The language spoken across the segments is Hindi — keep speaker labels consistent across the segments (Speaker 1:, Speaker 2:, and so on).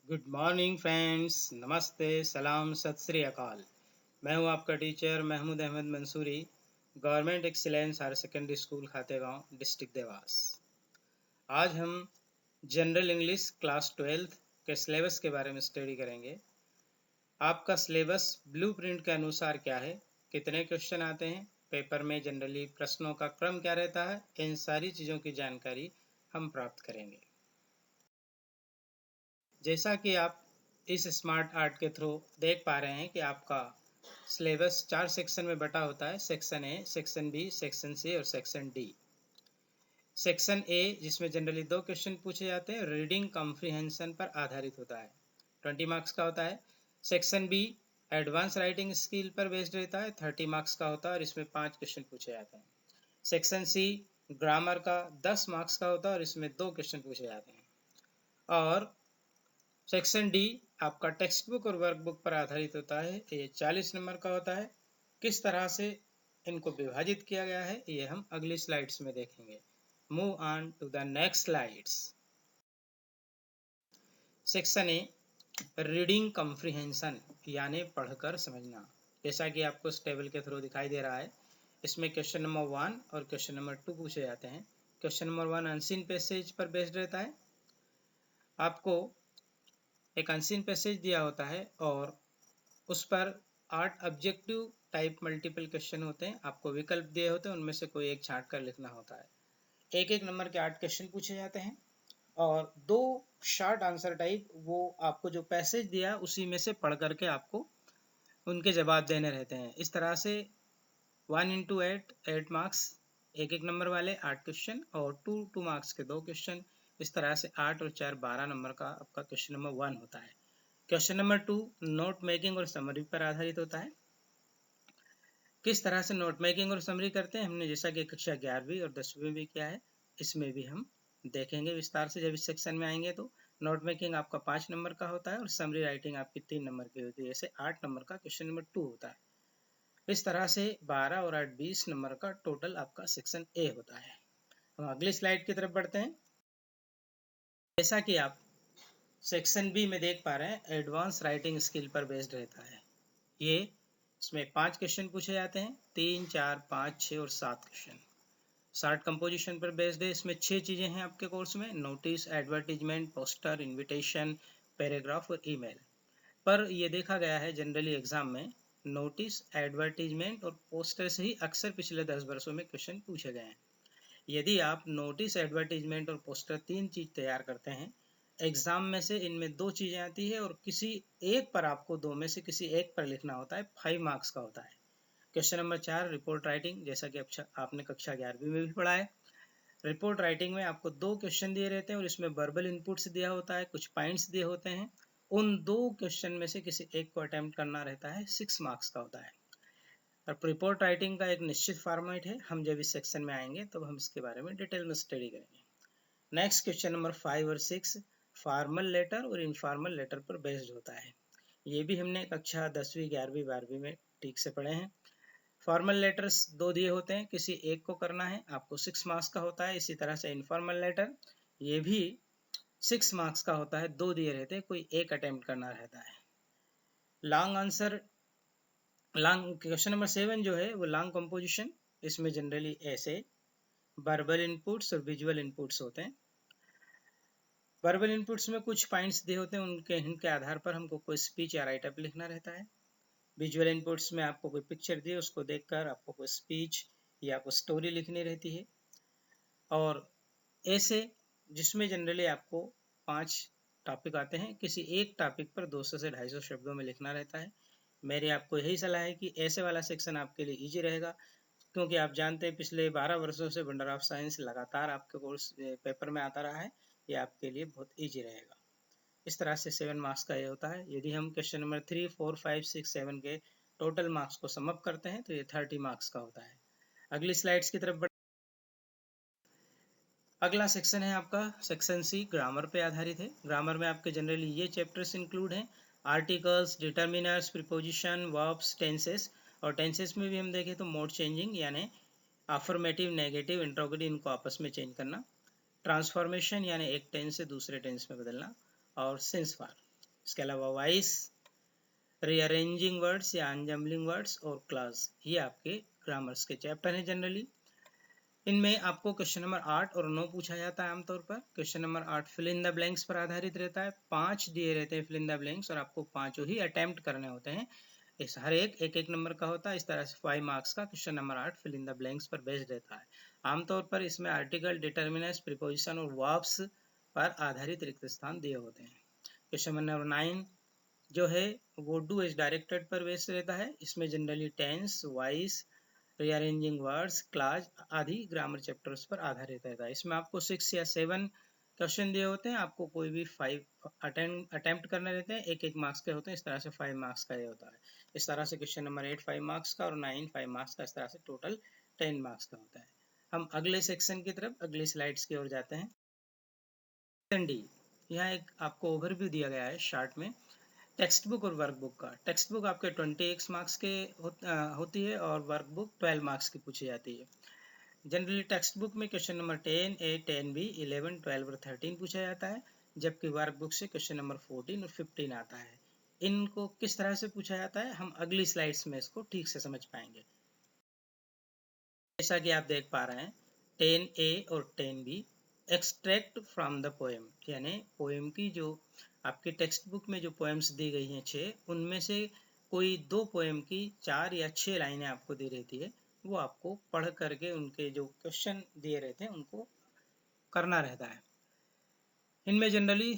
Speaker 1: गुड मॉर्निंग फ्रेंड्स, नमस्ते, सलाम, सत श्री अकाल। मैं हूं आपका teacher Mahmood Ahmed Mansoori, government excellence higher secondary school Khategaon, district Dewas. आज हम जनरल इंग्लिश क्लास 12 के सिलेबस के बारे में स्टडी करेंगे। आपका सिलेबस ब्लूप्रिंट के अनुसार क्या है, कितने क्वेश्चन आते हैं, पेपर में जनरली प्रश्नों का क्रम क्या रहता है, इन सारी चीज़ों की जानकारी हम प्राप्त करेंगे। जैसा कि आप इस स्मार्ट आर्ट के थ्रू देख पा रहे हैं कि आपका सिलेबस 4 सेक्शन में बटा होता है। Section A, section B, section C और सेक्शन डी। सेक्शन ए जिसमें जनरली 2 क्वेश्चन पूछे जाते हैं, रीडिंग कॉम्प्रिहेंशन पर आधारित होता है, 20 मार्क्स का होता है। Section B advance writing skill पर बेस्ड रहता है, 30 मार्क्स का होता है और इसमें 5 क्वेश्चन पूछे जाते हैं। सेक्शन सी ग्रामर का 10 मार्क्स का होता है और इसमें 2 क्वेश्चन पूछे जाते हैं। और सेक्शन डी आपका टेक्स्ट बुक और वर्कबुक पर आधारित होता है, ये 40 नंबर का होता है। किस तरह से इनको विभाजित किया गया है ये हम अगली स्लाइड्स में देखेंगे। Move on to the next slides. Section A reading comprehension यानी पढ़कर समझना। जैसा कि आपको इस टेबल के थ्रू दिखाई दे रहा है, इसमें क्वेश्चन नंबर 1 और क्वेश्चन नंबर 2 पूछे जाते हैं। क्वेश्चन नंबर 1 अनसीन पैसेज पर बेस्ड रहता है। आपको एक अनसीन पैसेज दिया होता है और उस पर 8 ऑब्जेक्टिव टाइप मल्टीपल क्वेश्चन होते हैं। आपको विकल्प दिए होते हैं, उनमें से कोई एक छांट कर लिखना होता है। एक एक नंबर के 8 क्वेश्चन पूछे जाते हैं और 2 शॉर्ट आंसर टाइप, वो आपको जो पैसेज दिया उसी में से पढ़ करके आपको उनके जवाब देने रहते हैं। इस तरह से 1 इंटू 8 मार्क्स, एक एक नंबर वाले 8 क्वेश्चन और 2 मार्क्स के 2 क्वेश्चन। इस तरह से 8 और 4 12 नंबर का आपका क्वेश्चन नंबर 1 होता है। क्वेश्चन नंबर 2 नोट मेकिंग और समरी पर आधारित होता है। किस तरह से नोट मेकिंग और समरी करते हैं हमने, जैसा कि कक्षा 11वीं और 10वीं में भी किया है, इसमें भी हम देखेंगे विस्तार से जब इस सेक्शन में आएंगे। तो नोट मेकिंग आपका 5 नंबर का होता है और समरी राइटिंग आपकी 3 नंबर की होती है, जैसे 8 नंबर का क्वेश्चन नंबर 2 होता है। इस तरह से 12 और 8 20 नंबर का टोटल आपका सेक्शन ए होता है। हम अगली स्लाइड की तरफ बढ़ते हैं। जैसा कि आप सेक्शन बी में देख पा रहे हैं, एडवांस राइटिंग स्किल पर बेस्ड रहता है। ये इसमें 5 क्वेश्चन पूछे जाते हैं, 3 4 5 6 और 7 क्वेश्चन। शार्ट कंपोजिशन पर बेस्ड है। इसमें 6 चीज़ें हैं आपके कोर्स में, notice, advertisement, poster, invitation, paragraph और ईमेल। पर ये देखा गया है जनरली एग्जाम में नोटिस, एडवर्टीजमेंट और पोस्टर से ही अक्सर पिछले 10 वर्षों में क्वेश्चन पूछे गए हैं। यदि आप नोटिस, एडवर्टीजमेंट और पोस्टर 3 चीज़ तैयार करते हैं, एग्जाम में से इनमें 2 चीज़ें आती है और किसी एक पर आपको 2 में से किसी एक पर लिखना होता है, 5 मार्क्स का होता है। क्वेश्चन नंबर 4 रिपोर्ट राइटिंग, जैसा कि आपने कक्षा 11वीं में भी पढ़ा है। रिपोर्ट राइटिंग में आपको 2 क्वेश्चन दिए रहते हैं और इसमें वर्बल इनपुट्स दिया होता है, कुछ पॉइंट्स दिए होते हैं। उन 2 क्वेश्चन में से किसी एक को अटेम्प्ट करना रहता है, 6 मार्क्स का होता है। और रिपोर्ट राइटिंग का एक निश्चित फॉर्मेट है, हम जब इस सेक्शन में आएंगे तब हम इसके बारे में डिटेल में स्टडी करेंगे। नेक्स्ट क्वेश्चन नंबर 5 और 6 फॉर्मल लेटर और इनफॉर्मल लेटर पर बेस्ड होता है। ये भी हमने कक्षा 10वीं 11वीं 12वीं में ठीक से पढ़े हैं। फॉर्मल लेटर्स 2 दिए होते हैं, किसी एक को करना है, आपको 6 मार्क्स का होता है। इसी तरह से इनफॉर्मल लेटर, ये भी 6 मार्क्स का होता है, 2 दिए रहते हैं, कोई एक अटेम्प्ट करना रहता है। Long answer, long question number 7 जो है वो लॉन्ग कंपोजिशन, इसमें जनरली ऐसे वर्बल इनपुट्स और विजुअल इनपुट्स होते हैं। वर्बल इनपुट्स में कुछ पॉइंट्स दिए होते हैं, उनके हिंट के आधार पर हमको कोई स्पीच या राइट अप लिखना रहता है। विजुअल इनपुट्स में आपको कोई पिक्चर दिए, उसको देखकर आपको कोई स्पीच या कोई स्टोरी लिखनी रहती है। और ऐसे जिसमें जनरली आपको 5 टॉपिक आते हैं, किसी एक टॉपिक पर 200 से 250 शब्दों में लिखना रहता है। मेरी आपको यही सलाह है कि ऐसे वाला सेक्शन आपके लिए ईजी रहेगा, क्योंकि आप जानते हैं पिछले 12 वर्षों से वंडर ऑफ साइंस लगातार आपके कोर्स पेपर में आता रहा है, ये आपके लिए बहुत ईजी रहेगा। इस तरह से 7 मार्क्स का ये होता है। यदि हम क्वेश्चन नंबर 3 4 5 6 7 के टोटल मार्क्स को सम अप करते हैं तो ये 30 मार्क्स का होता है। अगली स्लाइड्स की तरफ अगला सेक्शन है आपका सेक्शन सी, ग्रामर पे आधारित है। ग्रामर में आपके जनरली ये चैप्टर्स इंक्लूड हैं, articles, determiners, preposition, verbs, tenses. और टेंसेस में भी हम देखें तो मोड चेंजिंग यानी अफर्मेटिव, नेगेटिव, इंट्रोगेटिव, इनको आपस में चेंज करना, ट्रांसफॉर्मेशन यानी एक टेंस से दूसरे टेंस में बदलना, और सेंस फॉर्म। इसके अलावा वाइस, रीअरेंजिंग वर्ड्स या अनजम्बलिंग वर्ड्स और क्लॉज, ये आपके ग्रामर्स के चैप्टर हैं जनरली। इनमें आपको क्वेश्चन नंबर 8 और 9 पूछा जाता है आमतौर पर। Question number 8 fill in the blanks पर आधारित रहता है, 5 दिए रहते हैं फिल इन द ब्लैंक्स और आपको पांचों ही अटेम्प्ट करने होते हैं। इस हर एक नंबर का होता है। इस तरह से 5 मार्क्स का question number 8 fill in the blanks पर बेस्ड रहता है। आमतौर पर इसमें आर्टिकल, डिटर्मिनर्स, प्रीपोजिशन और वर्ब्स पर आधारित रिक्त स्थान दिए होते हैं। क्वेश्चन नंबर 9 जो है वो डू एज डायरेक्टेड पर बेस्ड रहता है। इसमें generally tense, voice, rearranging words, clause आदि ग्रामर चैप्टर्स पर आधारित रहता है। इसमें आपको 6 या 7 क्वेश्चन दिए होते हैं, आपको कोई भी 5 अटेम्प्ट करने रहते हैं, एक मार्क्स के होते हैं। इस तरह से 5 मार्क्स का ये होता है। इस तरह से क्वेश्चन नंबर 8 5 मार्क्स का और 9 5 मार्क्स का, इस तरह से टोटल 10 मार्क्स का होता है। हम अगले सेक्शन की तरफ, अगली स्लाइड्स की ओर जाते हैं। सेक्शन डी, यहाँ एक आपको ओवरव्यू दिया गया है शार्ट में टेक्स्ट बुक और वर्कबुक का। टेक्स्ट बुक आपके 20 मार्क्स के होती है और वर्कबुक 12 मार्क्स की पूछी जाती है। जनरली टेक्स्ट बुक में क्वेश्चन नंबर 10A, 10B, 11, 12 और 13 पूछा जाता है, जबकि वर्कबुक से क्वेश्चन नंबर 14 और 15 आता है। इनको किस तरह से पूछा जाता है हम अगली स्लाइड्स में इसको ठीक से समझ पाएंगे। जैसा कि आप देख पा रहे हैं 10A और 10B extract from the poem, यानी पोएम की जो आपकी टेक्स्ट बुक में जो पोएम्स दी गई हैं 6, उनमें से कोई 2 पोएम की 4 या 6 लाइनें आपको दी रहती है, वो आपको पढ़ करके उनके जो क्वेश्चन दिए रहते हैं उनको करना रहता है। इनमें जनरली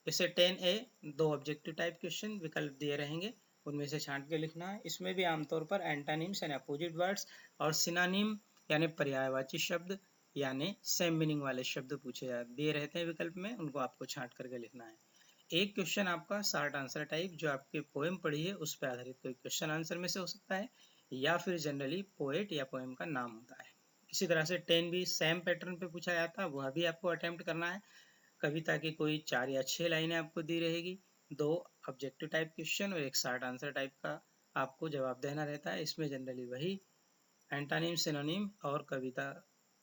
Speaker 1: जैसे 10A 2 ऑब्जेक्टिव टाइप क्वेश्चन विकल्प दिए रहेंगे, उनमें से छांट के लिखना है। इसमें भी आमतौर पर एंटानिम्स यानी अपोजिट वर्ड्स और सिनोनिम यानी पर्यायवाची शब्द यानी सेम मीनिंग वाले शब्द पूछे दिए रहते हैं विकल्प में, उनको आपको छांट करके लिखना है। एक क्वेश्चन आपका शॉर्ट आंसर टाइप जो आपके पोएम पढ़ी है उस पर आधारित कोई क्वेश्चन आंसर में से हो सकता है, या फिर जनरली पोएट या पोएम का नाम होता है। इसी तरह से 10B सेम पैटर्न पे पूछा जाता है, वह भी आपको अटेम्प्ट करना है। कविता की कोई 4 या 6 लाइनें आपको दी रहेगी, 2 ऑब्जेक्टिव टाइप क्वेश्चन और एक शॉर्ट आंसर टाइप का आपको जवाब देना रहता है। इसमें जनरली वही एंटानिम, सिनोनिम और कविता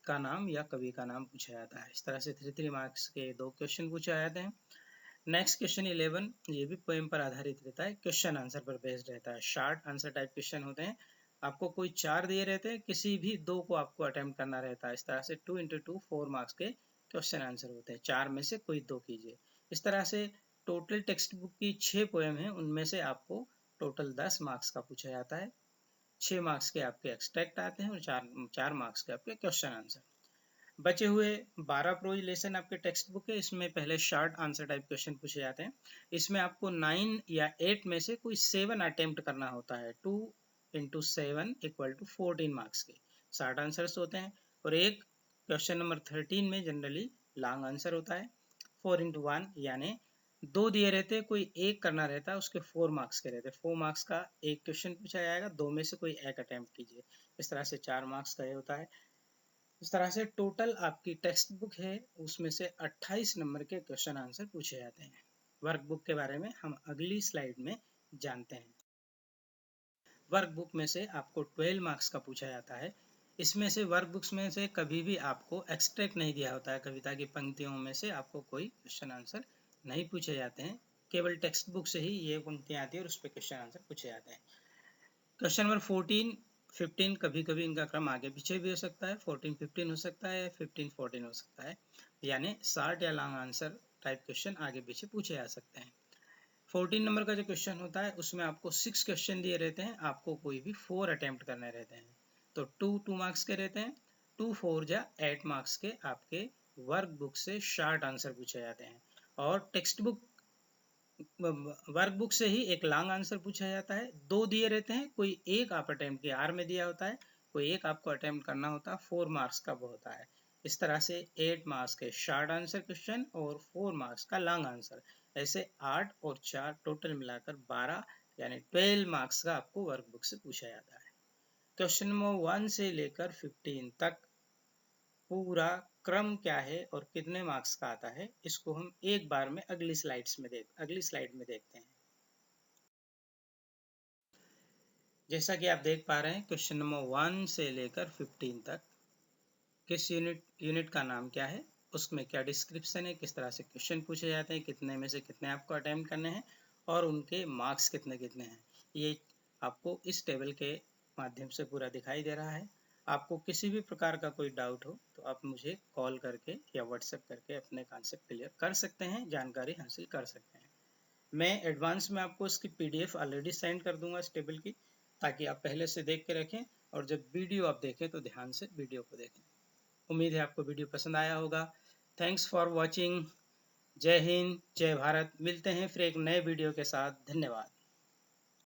Speaker 1: का नाम या कवि का नाम पूछा जाता है। इस तरह से 3 मार्क्स के 2 क्वेश्चन पूछे जाते हैं। नेक्स्ट क्वेश्चन 11 ये भी पोएम पर आधारित रहता है, क्वेश्चन आंसर पर बेस्ड रहता है। शॉर्ट आंसर टाइप क्वेश्चन होते हैं, आपको कोई 4 दिए रहते हैं, किसी भी 2 को आपको अटेम्प्ट करना रहता है। इस तरह से 2 into 2 4 मार्क्स के क्वेश्चन आंसर होते हैं, 4 में से कोई 2 कीजिए। इस तरह से टोटल टेक्स्ट बुक की 6 पोएम है, उनमें से आपको टोटल 10 मार्क्स का पूछा जाता है। 6 मार्क्स के आपके एक्सट्रैक्ट आते हैं और 4 मार्क्स के आपके क्वेश्चन आंसर। बचे हुए 12 प्रोज लेसन आपके टेक्स्ट बुक है, इसमें पहले शॉर्ट आंसर टाइप क्वेश्चन पूछे जाते हैं। इसमें आपको 9 या 8 में से कोई 7 अटेम्प्ट करना होता है। 2 into 7 इक्वल टू 14 मार्क्स के शॉर्ट आंसर्स होते हैं, और एक क्वेश्चन नंबर 13 में जनरली लॉन्ग आंसर होता है। 4 into 1 यानी 2 दिए रहते हैं, कोई एक करना रहता है, उसके 4 मार्क्स के रहते हैं। 4 मार्क्स का एक क्वेश्चन पूछा जाएगा, 2 में से कोई एक अटेम्प्ट कीजिए। इस तरह से 4 मार्क्स का ये होता है। इस तरह से टोटल आपकी टेक्स्ट बुक है उसमें से 28 नंबर के क्वेश्चन आंसर पूछे जाते हैं। वर्कबुक के बारे में हम अगली स्लाइड में जानते हैं। वर्कबुक में से आपको 12 मार्क्स का पूछा जाता है। इसमें से वर्कबुक्स में से कभी भी आपको एक्सट्रैक्ट नहीं दिया होता है, कविता की पंक्तियों में से आपको कोई क्वेश्चन आंसर नहीं पूछे जाते हैं, केवल टेक्स्ट बुक से ही ये पंक्तियां आती है और उस पर क्वेश्चन आंसर पूछे जाते हैं। क्वेश्चन नंबर 14 15 कभी कभी इनका क्रम आगे पीछे भी हो सकता है, 14 15 हो सकता है, 15 14 हो सकता है, यानी शॉर्ट या लॉन्ग आंसर टाइप क्वेश्चन आगे पीछे पूछे जा सकते हैं। 14 नंबर का जो क्वेश्चन होता है उसमें आपको 6 क्वेश्चन दिए रहते हैं, आपको कोई भी 4 अटेम्प्ट करने रहते हैं, तो 2 मार्क्स के रहते हैं। 2 4 जा 8 मार्क्स के आपके वर्कबुक से शॉर्ट आंसर पूछे जाते हैं, और टेक्स्ट बुक वर्कबुक से ही एक लॉन्ग आंसर पूछा जाता है। 2 दिए रहते हैं, कोई एक आप अटेम्प्ट के आर में दिया होता है, कोई एक आपको अटेम्प्ट करना होता है, 4 मार्क्स का वो होता है। इस तरह से 8 मार्क्स के शॉर्ट आंसर क्वेश्चन और 4 मार्क्स का लॉन्ग आंसर, ऐसे 8 और 4 टोटल मिलाकर 12 यानी 12 मार्क्स का आपको वर्कबुक से पूछा जाता है। क्वेश्चन नंबर 1 से लेकर 15 तक पूरा क्रम क्या है और कितने मार्क्स का आता है, इसको हम एक बार में अगली स्लाइड में देखते हैं। जैसा कि आप देख पा रहे हैं क्वेश्चन नंबर 1 से लेकर 15 तक किस यूनिट का नाम क्या है, उसमें क्या डिस्क्रिप्शन है, किस तरह से क्वेश्चन पूछे जाते हैं, कितने में से कितने आपको अटेम्प्ट करने हैं और उनके मार्क्स कितने कितने हैं, ये आपको इस टेबल के माध्यम से पूरा दिखाई दे रहा है। आपको किसी भी प्रकार का कोई डाउट हो तो आप मुझे कॉल करके या व्हाट्सएप करके अपने कॉन्सेप्ट क्लियर कर सकते हैं, जानकारी हासिल कर सकते हैं। मैं एडवांस में आपको इसकी PDF ऑलरेडी सेंड कर दूंगा इस टेबल की, ताकि आप पहले से देख के रखें और जब वीडियो आप देखें तो ध्यान से वीडियो को देखें। उम्मीद है आपको वीडियो पसंद आया होगा। Thanks for watching. जय हिंद, जय भारत। मिलते हैं फिर एक नए वीडियो के साथ। धन्यवाद।